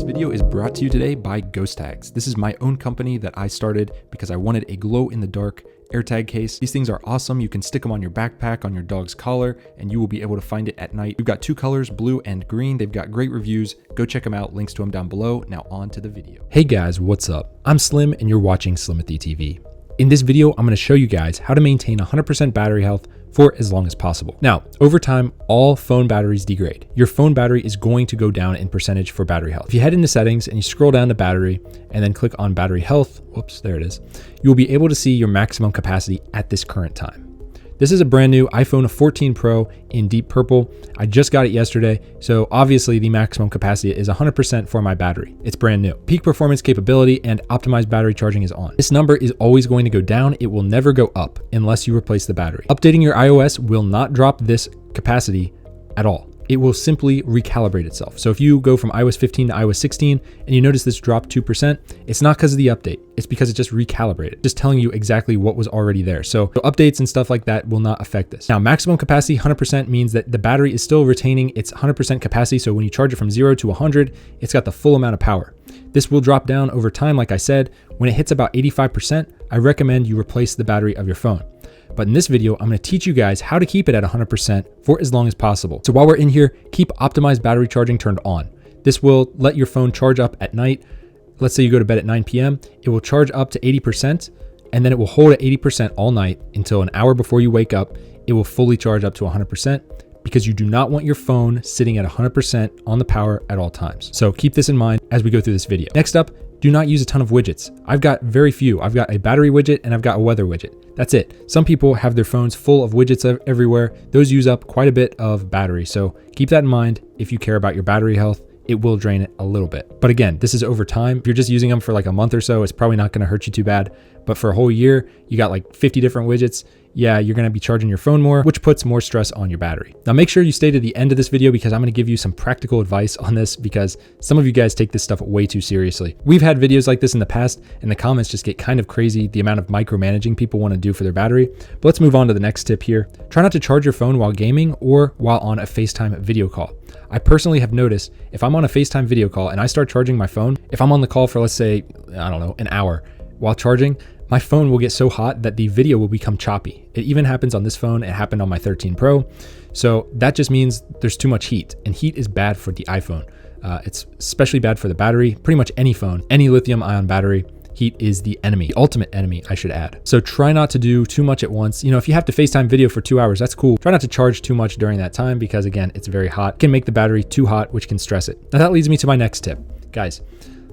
This video is brought to you today by Ghostags. This is my own company that I started because I wanted a glow-in-the-dark AirTag case. These things are awesome. You can stick them on your backpack, on your dog's collar, and you will be able to find it at night. We've got two colors, blue and green. They've got great reviews. Go check them out. Links to them down below. Now on to the video. Hey guys, what's up? I'm Slim and you're watching Slimothy TV. In this video, I'm going to show you guys how to maintain 100% battery health for as long as possible. Now, over time, all phone batteries degrade. Your phone battery is going to go down in percentage for battery health. If you head into settings and you scroll down to battery and then click on battery health, whoops, there it is, you will be able to see your maximum capacity at this current time. This is a brand new iPhone 14 Pro in deep purple. I just got it yesterday, so obviously the maximum capacity is 100% for my battery. It's brand new. Peak performance capability and optimized battery charging is on. This number is always going to go down. It will never go up unless you replace the battery. Updating your iOS will not drop this capacity at all. It will simply recalibrate itself. So if you go from iOS 15 to iOS 16 and you notice this drop 2%, it's not because of the update. It's because it just recalibrated, just telling you exactly what was already there. So updates and stuff like that will not affect this. Now, maximum capacity 100% means that the battery is still retaining its 100% capacity. So when you charge it from 0 to 100, it's got the full amount of power. This will drop down over time. Like I said, when it hits about 85%, I recommend you replace the battery of your phone. But in this video, I'm going to teach you guys how to keep it at 100% for as long as possible. So while we're in here, keep optimized battery charging turned on. This will let your phone charge up at night. Let's say you go to bed at 9 p.m. It will charge up to 80%, and then it will hold at 80% all night until an hour before you wake up. It will fully charge up to 100% because you do not want your phone sitting at 100% on the power at all times. So keep this in mind as we go through this video. Next up, do not use a ton of widgets. I've got very few. I've got a battery widget and I've got a weather widget. That's it. Some people have their phones full of widgets everywhere. Those use up quite a bit of battery. So keep that in mind. If you care about your battery health, it will drain it a little bit. But again, this is over time. If you're just using them for like a month or so, it's probably not going to hurt you too bad. But for a whole year, you got like 50 different widgets. Yeah, you're going to be charging your phone more, which puts more stress on your battery. Now make sure you stay to the end of this video because I'm going to give you some practical advice on this because some of you guys take this stuff way too seriously. We've had videos like this in the past and the comments just get kind of crazy, the amount of micromanaging people want to do for their battery. But let's move on to the next tip here. Try not to charge your phone while gaming or while on a FaceTime video call. I personally have noticed if I'm on a FaceTime video call and I start charging my phone, if I'm on the call for let's say, I don't know, an hour while charging, my phone will get so hot that the video will become choppy. It even happens on this phone. It happened on my 13 Pro. So that just means there's too much heat, and heat is bad for the iPhone. It's especially bad for the battery. Pretty much any phone, any lithium-ion battery, heat is the enemy, the ultimate enemy, I should add. So try not to do too much at once. You know, if you have to FaceTime video for 2 hours, that's cool. Try not to charge too much during that time because again, it's very hot. It can make the battery too hot, which can stress it. Now that leads me to my next tip. Guys,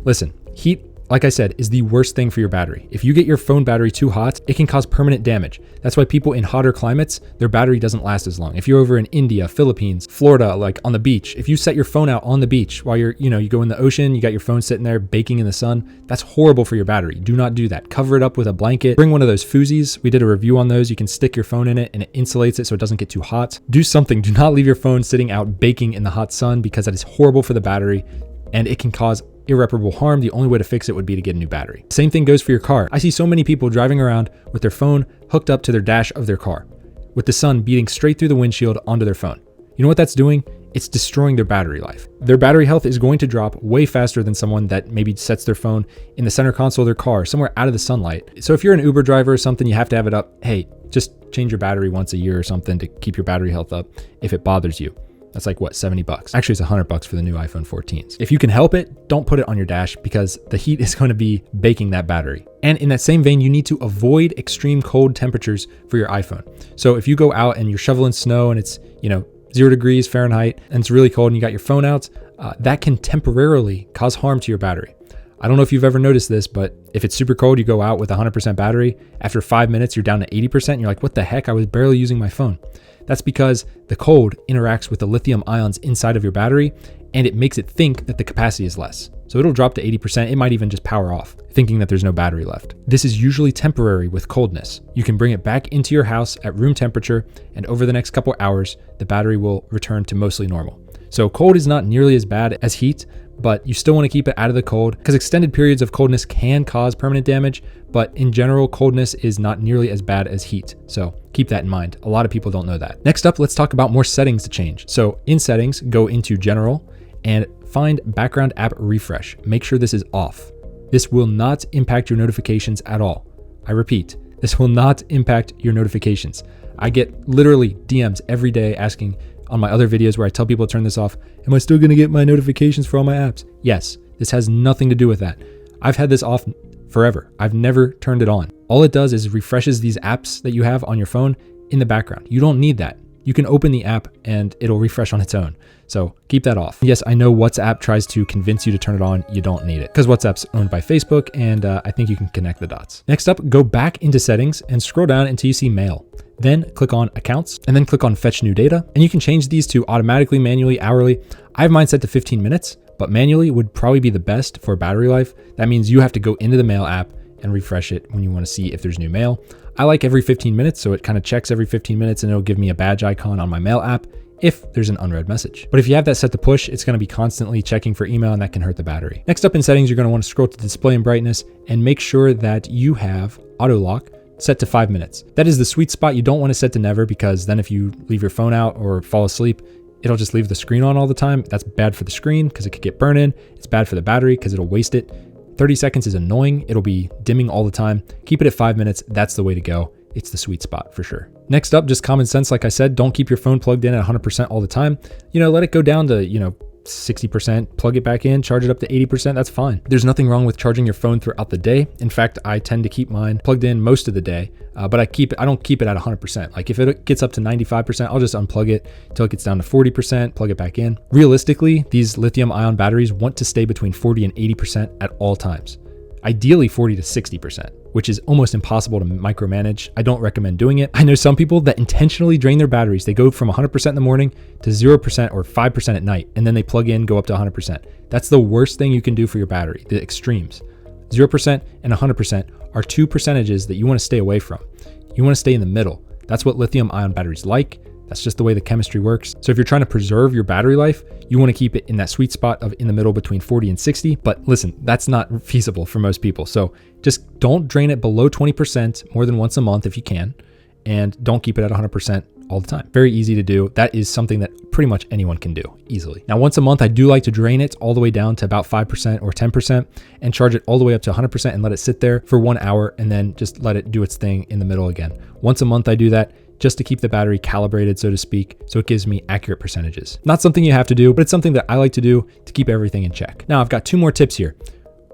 listen, heat, like I said, is the worst thing for your battery. If you get your phone battery too hot, it can cause permanent damage. That's why people in hotter climates, their battery doesn't last as long. If you're over in India, Philippines, Florida, like on the beach, if you set your phone out on the beach while you go in the ocean, you got your phone sitting there baking in the sun, that's horrible for your battery. Do not do that. Cover it up with a blanket. Bring one of those foozies. We did a review on those. You can stick your phone in it and it insulates it so it doesn't get too hot. Do something. Do not leave your phone sitting out baking in the hot sun because that is horrible for the battery and it can cause irreparable harm. The only way to fix it would be to get a new battery. Same thing goes for your car. I see so many people driving around with their phone hooked up to their dash of their car with the sun beating straight through the windshield onto their phone. You know what that's doing? It's destroying their battery life. Their battery health is going to drop way faster than someone that maybe sets their phone in the center console of their car, somewhere out of the sunlight. So if you're an Uber driver or something, you have to have it up. Hey, just change your battery once a year or something to keep your battery health up if it bothers you. That's like what, $70? Actually, it's $100 for the new iPhone 14s. If you can help it, don't put it on your dash because the heat is going to be baking that battery. And in that same vein, you need to avoid extreme cold temperatures for your iPhone. So if you go out and you're shoveling snow and it's, 0 degrees Fahrenheit and it's really cold and you got your phone out, that can temporarily cause harm to your battery. I don't know if you've ever noticed this, but if it's super cold, you go out with 100% battery. After 5 minutes, you're down to 80%. And you're like, what the heck? I was barely using my phone. That's because the cold interacts with the lithium ions inside of your battery and it makes it think that the capacity is less. So it'll drop to 80%. It might even just power off, thinking that there's no battery left. This is usually temporary with coldness. You can bring it back into your house at room temperature, and over the next couple hours, the battery will return to mostly normal. So cold is not nearly as bad as heat, but you still want to keep it out of the cold because extended periods of coldness can cause permanent damage, but in general, coldness is not nearly as bad as heat. So keep that in mind. A lot of people don't know that. Next up, let's talk about more settings to change. So in settings, go into general and find background app refresh. Make sure this is off. This will not impact your notifications at all. I repeat, this will not impact your notifications. I get literally DMs every day asking on my other videos where I tell people to turn this off, am I still gonna get my notifications for all my apps? Yes, this has nothing to do with that. I've had this off forever. I've never turned it on. All it does is refreshes these apps that you have on your phone in the background. You don't need that. You can open the app and it'll refresh on its own. So keep that off. Yes, I know WhatsApp tries to convince you to turn it on. You don't need it because WhatsApp's owned by Facebook, and I think you can connect the dots. Next up, go back into settings and scroll down until you see mail. Then click on accounts and then click on fetch new data. And you can change these to automatically, manually, hourly. I have mine set to 15 minutes, but manually would probably be the best for battery life. That means you have to go into the mail app and refresh it when you want to see if there's new mail. I like every 15 minutes, so it kind of checks every 15 minutes and it'll give me a badge icon on my mail app if there's an unread message. But if you have that set to push, it's going to be constantly checking for email, and that can hurt the battery. Next up in settings, you're going to want to scroll to display and brightness and make sure that you have auto lock set to 5 minutes. That is the sweet spot. You don't want to set to never, because then if you leave your phone out or fall asleep, it'll just leave the screen on all the time. That's bad for the screen because it could get burn in. It's bad for the battery because it'll waste it. 30 seconds is annoying. It'll be dimming all the time. Keep it at 5 minutes. That's the way to go. It's the sweet spot for sure. Next up, just common sense. Like I said, don't keep your phone plugged in at 100% all the time. Let it go down to, 60%, plug it back in, charge it up to 80%. That's fine. There's nothing wrong with charging your phone throughout the day. In fact, I tend to keep mine plugged in most of the day, but I don't keep it at 100%. Like if it gets up to 95%, I'll just unplug it till it gets down to 40%, plug it back in. Realistically, these lithium-ion batteries want to stay between 40 and 80% at all times. Ideally 40 to 60%, which is almost impossible to micromanage. I don't recommend doing it. I know some people that intentionally drain their batteries. They go from 100% in the morning to 0% or 5% at night, and then they plug in, go up to 100%. That's the worst thing you can do for your battery, the extremes. 0% and 100% are two percentages that you want to stay away from. You want to stay in the middle. That's what lithium-ion batteries like. That's just the way the chemistry works. So if you're trying to preserve your battery life, you want to keep it in that sweet spot of in the middle between 40 and 60. But listen, that's not feasible for most people. So just don't drain it below 20% more than once a month if you can. And don't keep it at 100% all the time. Very easy to do. That is something that pretty much anyone can do easily. Now, once a month, I do like to drain it all the way down to about 5% or 10% and charge it all the way up to 100% and let it sit there for 1 hour and then just let it do its thing in the middle again. Once a month, I do that just to keep the battery calibrated, so to speak, so it gives me accurate percentages. Not something you have to do, but it's something that I like to do to keep everything in check. Now, I've got 2 more tips here.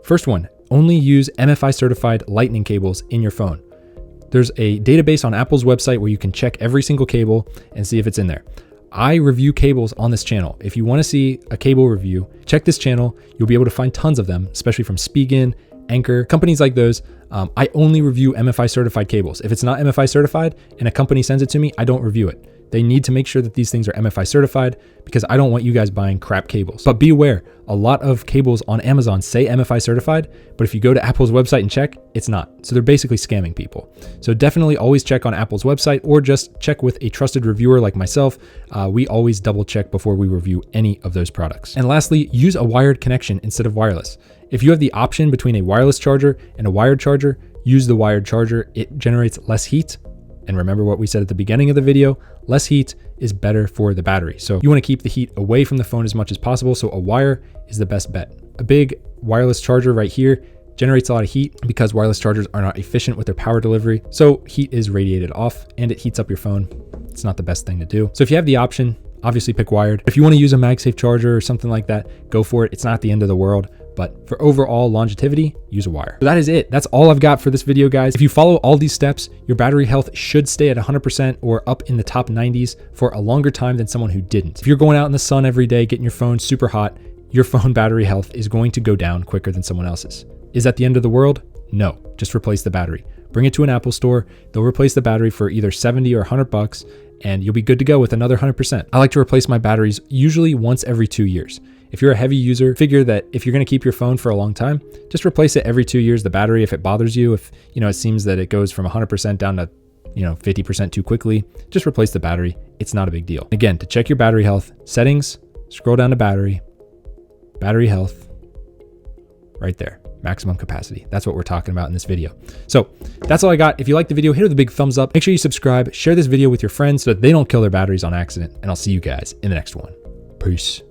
First one, only use MFi-certified lightning cables in your phone. There's a database on Apple's website where you can check every single cable and see if it's in there. I review cables on this channel. If you want to see a cable review, check this channel. You'll be able to find tons of them, especially from Spigen, Anchor, companies like those. I only review MFI certified cables. If it's not MFI certified and a company sends it to me, I don't review it. They need to make sure that these things are MFI certified because I don't want you guys buying crap cables. But be aware, a lot of cables on Amazon say MFI certified, but if you go to Apple's website and check, it's not. So they're basically scamming people. So definitely always check on Apple's website or just check with a trusted reviewer like myself. We always double check before we review any of those products. And lastly, use a wired connection instead of wireless. If you have the option between a wireless charger and a wired charger, use the wired charger. It generates less heat. And remember what we said at the beginning of the video, less heat is better for the battery. So you want to keep the heat away from the phone as much as possible. So a wire is the best bet. A big wireless charger right here generates a lot of heat because wireless chargers are not efficient with their power delivery. So heat is radiated off and it heats up your phone. It's not the best thing to do. So if you have the option, obviously pick wired. If you want to use a MagSafe charger or something like that, go for it. It's not the end of the world. But for overall longevity, use a wire. So that is it. That's all I've got for this video, guys. If you follow all these steps, your battery health should stay at 100% or up in the top 90s for a longer time than someone who didn't. If you're going out in the sun every day, getting your phone super hot, your phone battery health is going to go down quicker than someone else's. Is that the end of the world? No, just replace the battery. Bring it to an Apple store. They'll replace the battery for either 70 or 100 bucks, and you'll be good to go with another 100%. I like to replace my batteries usually once every 2 years. If you're a heavy user, figure that if you're going to keep your phone for a long time, just replace it every 2 years. The battery, if it bothers you, if it seems that it goes from 100% down to 50% too quickly, just replace the battery. It's not a big deal. Again, to check your battery health, settings, scroll down to battery health, right there, maximum capacity. That's what we're talking about in this video. So that's all I got. If you liked the video, hit it with a big thumbs up. Make sure you subscribe, share this video with your friends so that they don't kill their batteries on accident, and I'll see you guys in the next one. Peace.